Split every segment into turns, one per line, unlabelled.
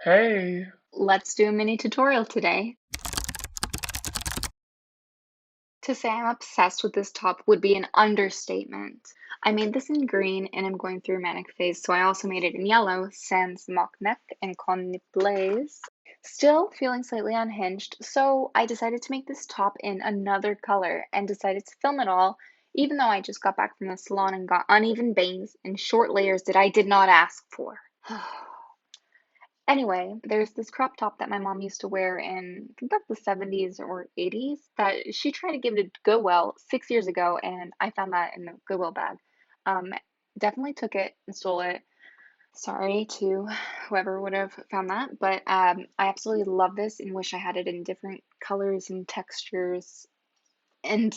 Hey,
Let's do a mini tutorial today. To say I'm obsessed with this top would be an understatement. I made this in green and I'm going through a manic phase, so I also made it in yellow, sans mock neck and con nipplés. Still feeling slightly unhinged, so I decided to make this top in another color and decided to film it all, even though I just got back from the salon and got uneven bangs and short layers that I did not ask for. Anyway, there's this crop top that my mom used to wear in, I think that's the 70s or 80s, that she tried to give to Goodwill 6 years ago, and I found that in the Goodwill bag. Um, Definitely took it and stole it. Sorry to whoever would have found that, but I absolutely love this and wish I had it in different colors and textures. And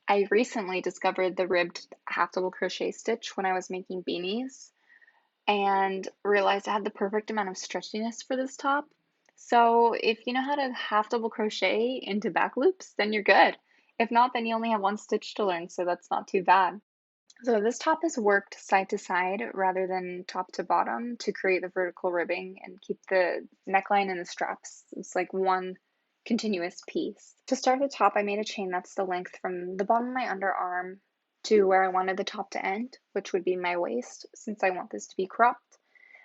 I recently discovered the ribbed half double crochet stitch when I was making beanies and realized I had the perfect amount of stretchiness for this top. So if you know how to half double crochet into back loops, then you're good. If not, then you only have one stitch to learn, so that's not too bad. So this top is worked side to side rather than top to bottom to create the vertical ribbing and keep the neckline and the straps. It's like one continuous piece. To start the top, I made a chain that's the length from the bottom of my underarm to where I wanted the top to end, which would be my waist, since I want this to be cropped.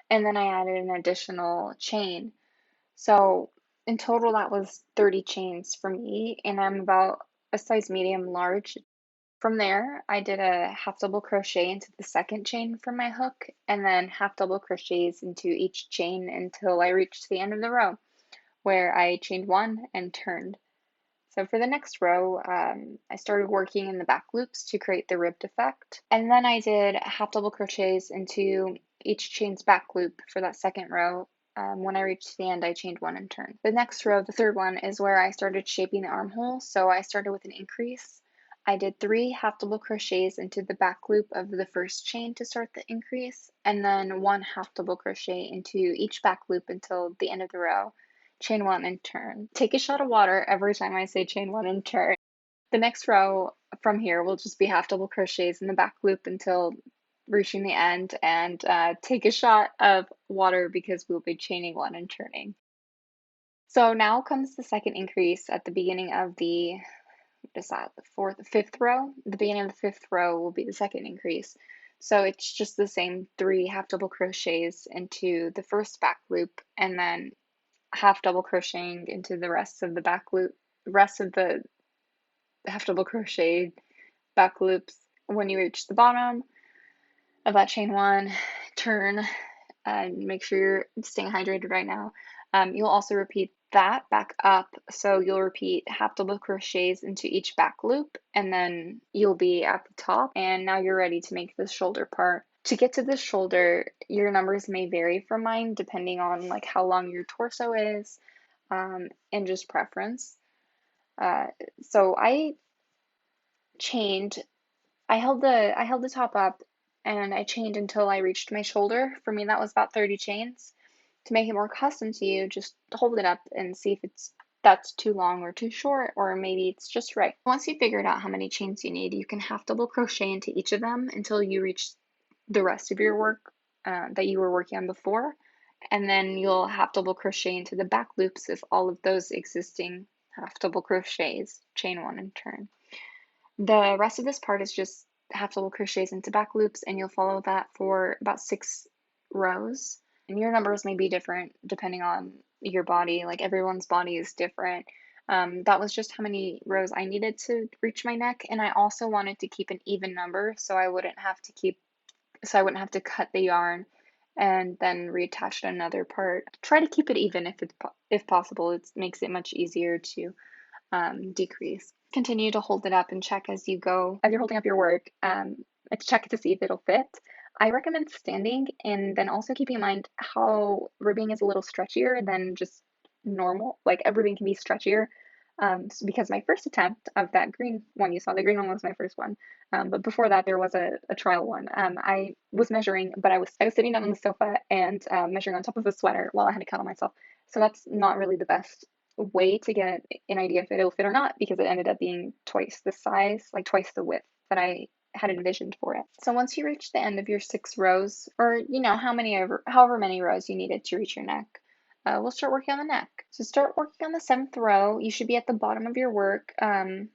And then I added an additional chain. So in total, that was 30 chains for me, and I'm about a size medium large. From there, I did a half double crochet into the second chain from my hook, and then half double crochets into each chain until I reached the end of the row, where I chained one and turned. So for the next row, I started working in the back loops to create the ribbed effect. And then I did half double crochets into each chain's back loop for that second row. When I reached the end, I chained one and turned. The next row, the third one, is where I started shaping the armhole. So I started with an increase. I did 3 half double crochets into the back loop of the first chain to start the increase, and then 1 half double crochet into each back loop until the end of the row. Chain one and turn. Take a shot of water every time I say chain one and turn. The next row from here will just be half double crochets in the back loop until reaching the end, and take a shot of water because we'll be chaining one and turning. So now comes the second increase at the beginning of the, what is that, the fifth row? The beginning of the fifth row will be the second increase. So it's just the same 3 half double crochets into the first back loop and then half double crocheting into the rest of the back loop, rest of the half double crochet back loops. When you reach the bottom of that chain one, turn and make sure you're staying hydrated right now. You'll also repeat that back up. So you'll repeat half double crochets into each back loop, and then you'll be at the top. And now you're ready to make the shoulder part. To get to the shoulder, your numbers may vary from mine depending on like how long your torso is, and just preference. Uh, so I chained. I held the top up, and I chained until I reached my shoulder. For me, that was about 30 chains. To make it more custom to you, just hold it up and see if that's too long or too short, or maybe it's just right. Once you figured out how many chains you need, you can half double crochet into each of them until you reach the rest of your work that you were working on before, and then you'll half double crochet into the back loops of all of those existing half double crochets, chain one and turn. The rest of this part is just half double crochets into back loops, and you'll follow that for about 6 rows. And your numbers may be different depending on your body, like everyone's body is different. That was just how many rows I needed to reach my neck, and I also wanted to keep an even number so I wouldn't have to cut the yarn and then reattach another part. Try to keep it even if possible. It makes it much easier to decrease. Continue to hold it up and check as you go, as you're holding up your work, to check to see if it'll fit. I recommend standing and then also keeping in mind how ribbing is a little stretchier than just normal. Like ribbing can be stretchier. Because my first attempt of that green one you saw, the green one was my first one. But before that, there was a trial one. I was measuring, but I was sitting down on the sofa and measuring on top of a sweater while I had to cut on myself. So that's not really the best way to get an idea if it'll fit or not because it ended up being twice the size, like twice the width that I had envisioned for it. So once you reach the end of your 6 rows, or however many rows you needed to reach your neck, we'll start working on the neck. So start working on the 7th row. You should be at the bottom of your work and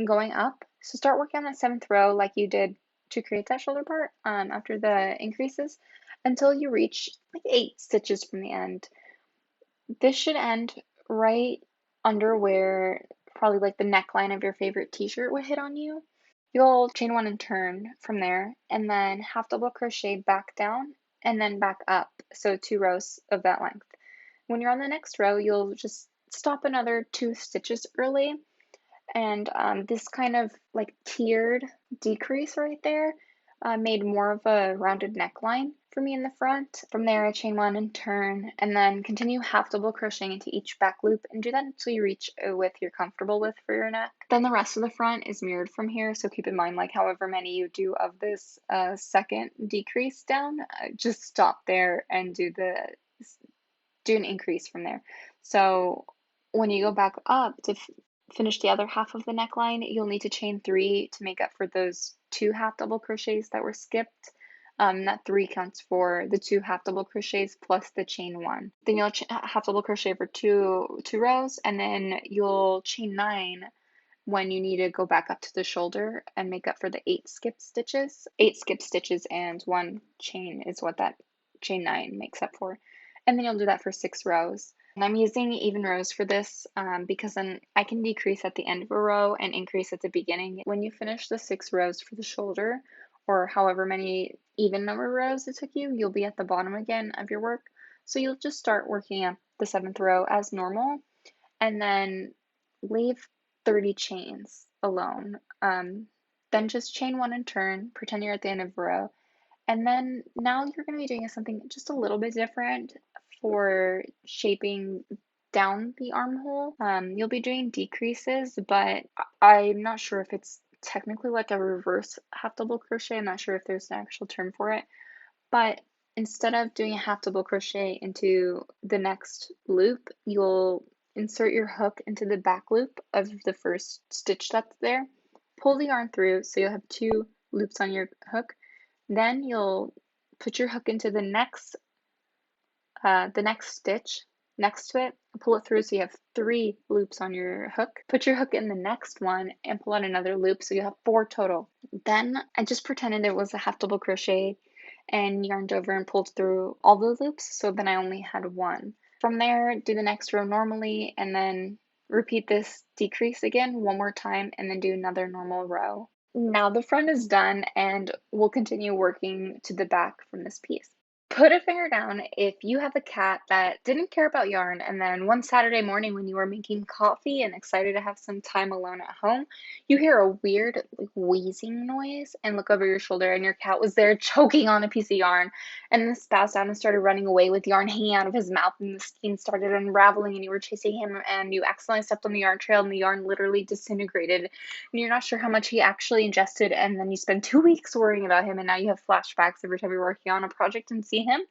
going up. So start working on that 7th row like you did to create that shoulder part after the increases until you reach like 8 stitches from the end. This should end right under where probably like the neckline of your favorite t-shirt would hit on you. You'll chain one and turn from there, and then half double crochet back down and then back up, so 2 rows of that length. When you're on the next row, you'll just stop another 2 stitches early, and this kind of like tiered decrease right there made more of a rounded neckline for me in the front. From there, I chain one and turn, and then continue half double crocheting into each back loop, and do that until you reach a width you're comfortable with for your neck. Then the rest of the front is mirrored from here, so keep in mind, like however many you do of this second decrease down, just stop there and do an increase from there. So when you go back up to finish the other half of the neckline, you'll need to chain 3 to make up for those 2 half double crochets that were skipped. That 3 counts for the 2 half double crochets plus the chain 1. Then you'll half double crochet for two rows, and then you'll chain 9 when you need to go back up to the shoulder and make up for the 8 skipped stitches. 8 skipped stitches and 1 chain is what that chain 9 makes up for. And then you'll do that for 6 rows. And I'm using even rows for this because then I can decrease at the end of a row and increase at the beginning. When you finish the 6 rows for the shoulder, or however many even number of rows it took you, you'll be at the bottom again of your work. So you'll just start working up the 7th row as normal, and then leave 30 chains alone. Then just chain 1 and turn, pretend you're at the end of a row. And then now you're going to be doing something just a little bit different for shaping down the armhole. You'll be doing decreases, but I'm not sure if it's technically like a reverse half double crochet. I'm not sure if there's an actual term for it. But instead of doing a half double crochet into the next loop, you'll insert your hook into the back loop of the first stitch that's there. Pull the yarn through so you'll have 2 loops on your hook. Then you'll put your hook into the next stitch next to it, pull it through so you have 3 loops on your hook. Put your hook in the next one and pull out another loop so you have 4 total. Then I just pretended it was a half double crochet and yarned over and pulled through all the loops, so then I only had 1. From there, do the next row normally and then repeat this decrease again one more time and then do another normal row. Now the front is done and we'll continue working to the back from this piece. Put a finger down if you have a cat that didn't care about yarn, and then one Saturday morning when you were making coffee and excited to have some time alone at home, you hear a weird like wheezing noise and look over your shoulder and your cat was there choking on a piece of yarn and then spazzed down and started running away with yarn hanging out of his mouth, and the skein started unraveling and you were chasing him and you accidentally stepped on the yarn trail and the yarn literally disintegrated and you're not sure how much he actually ingested, and then you spend 2 weeks worrying about him and now you have flashbacks every time you're working on a project and see him.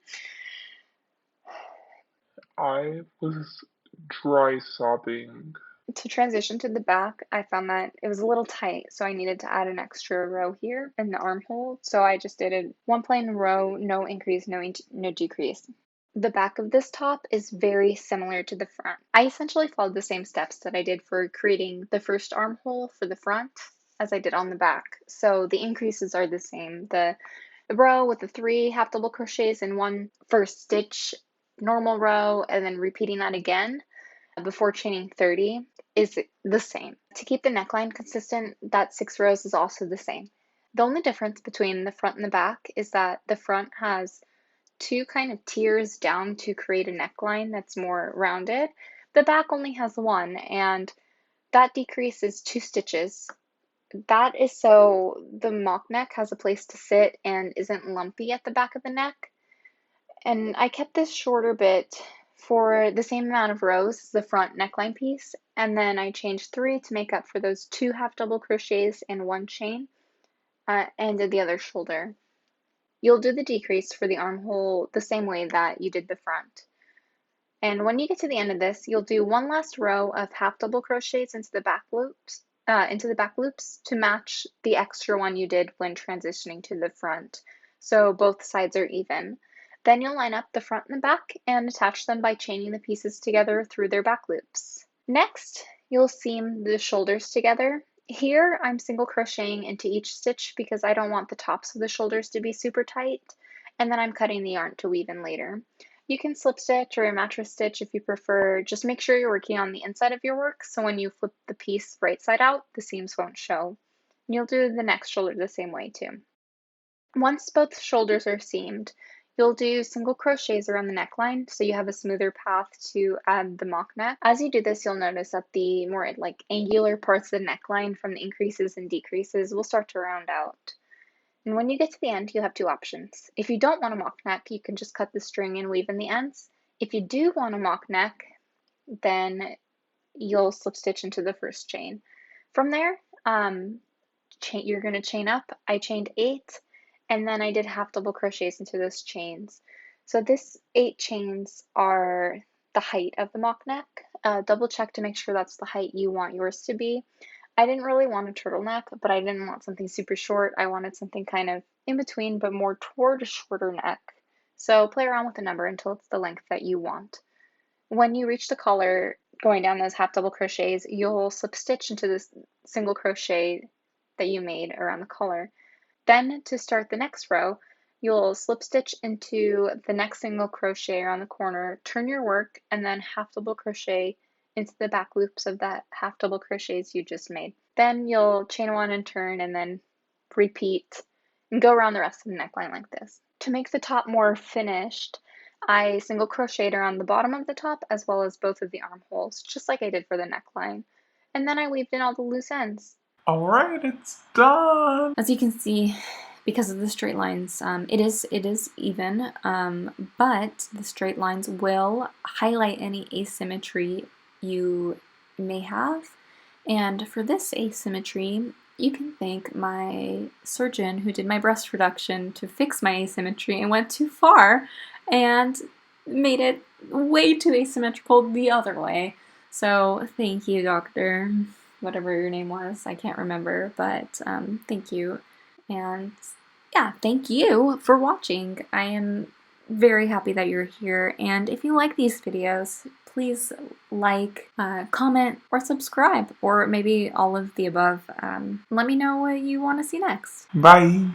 I was dry sobbing.
To transition to the back, I found that it was a little tight, so I needed to add an extra row here in the armhole. So I just did a 1 plain row, no increase, no decrease. The back of this top is very similar to the front. I essentially followed the same steps that I did for creating the first armhole for the front as I did on the back. So the increases are the same. The row with the 3 half double crochets in one first stitch, normal row, and then repeating that again before chaining 30 is the same. To keep the neckline consistent, that 6 rows is also the same. The only difference between the front and the back is that the front has 2 kind of tiers down to create a neckline that's more rounded. The back only has 1, and that decreases 2 stitches. That is so the mock neck has a place to sit and isn't lumpy at the back of the neck. And I kept this shorter bit for the same amount of rows as the front neckline piece, and then I changed 3 to make up for those 2 half double crochets and 1 chain, and did the other shoulder. You'll do the decrease for the armhole the same way that you did the front. And when you get to the end of this, you'll do 1 last row of half double crochets into the back loops to match the extra one you did when transitioning to the front. So both sides are even. Then you'll line up the front and the back and attach them by chaining the pieces together through their back loops. Next, you'll seam the shoulders together. Here, I'm single crocheting into each stitch because I don't want the tops of the shoulders to be super tight, and then I'm cutting the yarn to weave in later. You can slip stitch or a mattress stitch if you prefer. Just make sure you're working on the inside of your work so when you flip the piece right side out, the seams won't show. You'll do the next shoulder the same way too. Once both shoulders are seamed, you'll do single crochets around the neckline so you have a smoother path to add the mock neck. As you do this, you'll notice that the more like angular parts of the neckline from the increases and decreases will start to round out. And when you get to the end, you'll have two options. If you don't want a mock neck, you can just cut the string and weave in the ends. If you do want a mock neck, then you'll slip stitch into the first chain. From there, you're going to chain up. I chained 8, and then I did half double crochets into those chains. So this 8 chains are the height of the mock neck. Double check to make sure that's the height you want yours to be. I didn't really want a turtleneck, but I didn't want something super short. I wanted something kind of in between, but more toward a shorter neck. So play around with the number until it's the length that you want. When you reach the collar, going down those half double crochets, you'll slip stitch into this single crochet that you made around the collar. Then to start the next row, you'll slip stitch into the next single crochet around the corner, turn your work, and then half double crochet into the back loops of that half double crochets you just made. Then you'll chain 1 and turn, and then repeat and go around the rest of the neckline like this. To make the top more finished, I single crocheted around the bottom of the top as well as both of the armholes, just like I did for the neckline. And then I weaved in all the loose ends.
Alright, it's done!
As you can see, because of the straight lines, it is even, but the straight lines will highlight any asymmetry you may have. And for this asymmetry, you can thank my surgeon who did my breast reduction to fix my asymmetry and went too far and made it way too asymmetrical the other way. So thank you, doctor. Whatever your name was, I can't remember, but thank you. And yeah, thank you for watching. I am very happy that you're here, and if you like these videos, please like, comment, or subscribe, or maybe all of the above. Let me know what you want to see next.
Bye!